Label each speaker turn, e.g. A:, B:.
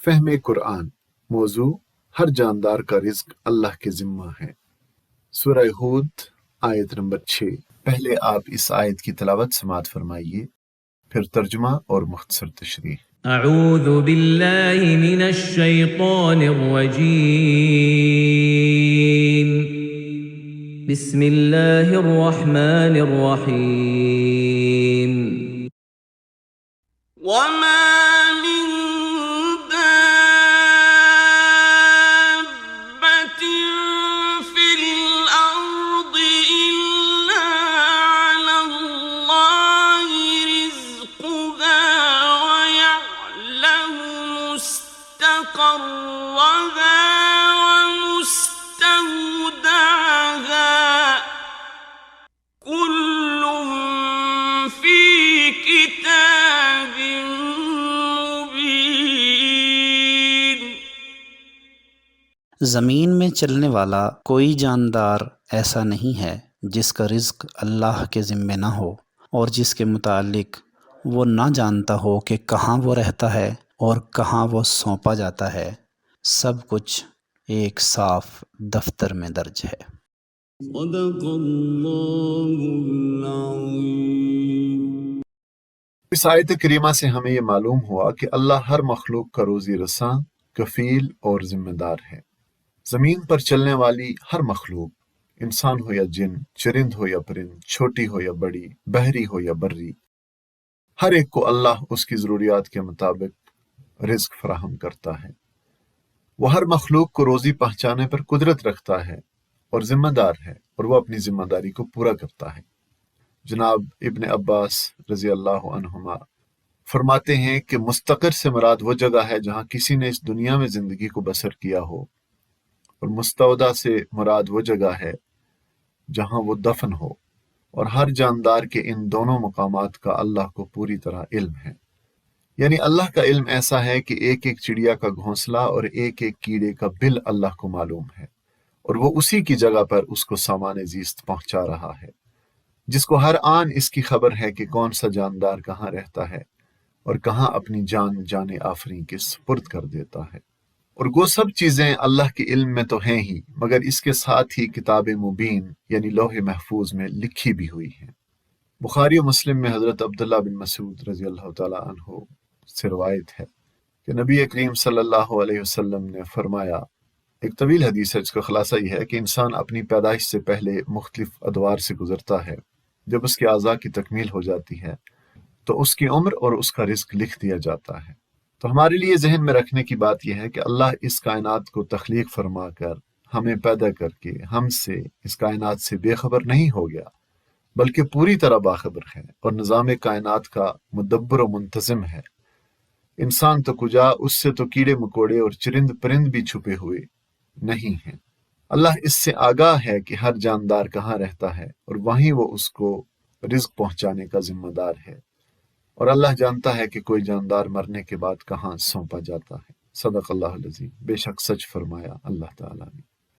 A: فہم قرآن۔ موضوع: ہر جاندار کا رزق اللہ کے ذمہ ہے۔ سورہ ہود آیت نمبر 6۔ پہلے آپ اس آیت کی تلاوت سماعت فرمائیے، پھر ترجمہ اور مختصر تشریح۔
B: اعوذ باللہ من الشیطان الرجیم، بسم اللہ الرحمن الرحیم۔ وما من دابة في الأرض إلا على الله رزقها ويعلم مستقرها ومستودعها كل في كتاب مبين۔
C: زمین میں چلنے والا کوئی جاندار ایسا نہیں ہے جس کا رزق اللہ کے ذمے نہ ہو اور جس کے متعلق وہ نہ جانتا ہو کہ کہاں وہ رہتا ہے اور کہاں وہ سونپا جاتا ہے۔ سب کچھ ایک صاف دفتر میں درج ہے۔
B: صدق اللہ العظیم۔
A: اس آیت کریمہ سے ہمیں یہ معلوم ہوا کہ اللہ ہر مخلوق کا روزی رساں، کفیل اور ذمہ دار ہے۔ زمین پر چلنے والی ہر مخلوق، انسان ہو یا جن، چرند ہو یا پرند، چھوٹی ہو یا بڑی، بحری ہو یا بری، ہر ایک کو اللہ اس کی ضروریات کے مطابق رزق فراہم کرتا ہے۔ وہ ہر مخلوق کو روزی پہنچانے پر قدرت رکھتا ہے اور ذمہ دار ہے، اور وہ اپنی ذمہ داری کو پورا کرتا ہے۔ جناب ابن عباس رضی اللہ عنہما فرماتے ہیں کہ مستقر سے مراد وہ جگہ ہے جہاں کسی نے اس دنیا میں زندگی کو بسر کیا ہو، اور مستودع سے مراد وہ جگہ ہے جہاں وہ دفن ہو، اور ہر جاندار کے ان دونوں مقامات کا اللہ کو پوری طرح علم ہے۔ یعنی اللہ کا علم ایسا ہے کہ ایک ایک چڑیا کا گھونسلہ اور ایک ایک کیڑے کا بل اللہ کو معلوم ہے، اور وہ اسی کی جگہ پر اس کو سامان زیست پہنچا رہا ہے، جس کو ہر آن اس کی خبر ہے کہ کون سا جاندار کہاں رہتا ہے اور کہاں اپنی جان آفریں کے سپرد کر دیتا ہے۔ اور وہ سب چیزیں اللہ کے علم میں تو ہیں ہی، مگر اس کے ساتھ ہی کتاب مبین یعنی لوح محفوظ میں لکھی بھی ہوئی ہیں۔ بخاری و مسلم میں حضرت عبداللہ بن مسعود رضی اللہ تعالیٰ عنہ سے روایت ہے کہ نبی کریم صلی اللہ علیہ وسلم نے فرمایا، ایک طویل حدیث ہے جس کا خلاصہ یہ ہے کہ انسان اپنی پیدائش سے پہلے مختلف ادوار سے گزرتا ہے۔ جب اس کے اعضاء کی تکمیل ہو جاتی ہے تو اس کی عمر اور اس کا رزق لکھ دیا جاتا ہے۔ تو ہمارے لیے ذہن میں رکھنے کی بات یہ ہے کہ اللہ اس کائنات کو تخلیق فرما کر، ہمیں پیدا کر کے ہم سے، اس کائنات سے بے خبر نہیں ہو گیا، بلکہ پوری طرح باخبر ہے اور نظام کائنات کا مدبر و منتظم ہے۔ انسان تو کجا، اس سے تو کیڑے مکوڑے اور چرند پرند بھی چھپے ہوئے نہیں ہیں۔ اللہ اس سے آگاہ ہے کہ ہر جاندار کہاں رہتا ہے، اور وہیں وہ اس کو رزق پہنچانے کا ذمہ دار ہے، اور اللہ جانتا ہے کہ کوئی جاندار مرنے کے بعد کہاں سونپا جاتا ہے۔ صدق اللہ العظیم۔ بے شک سچ فرمایا اللہ تعالیٰ نے۔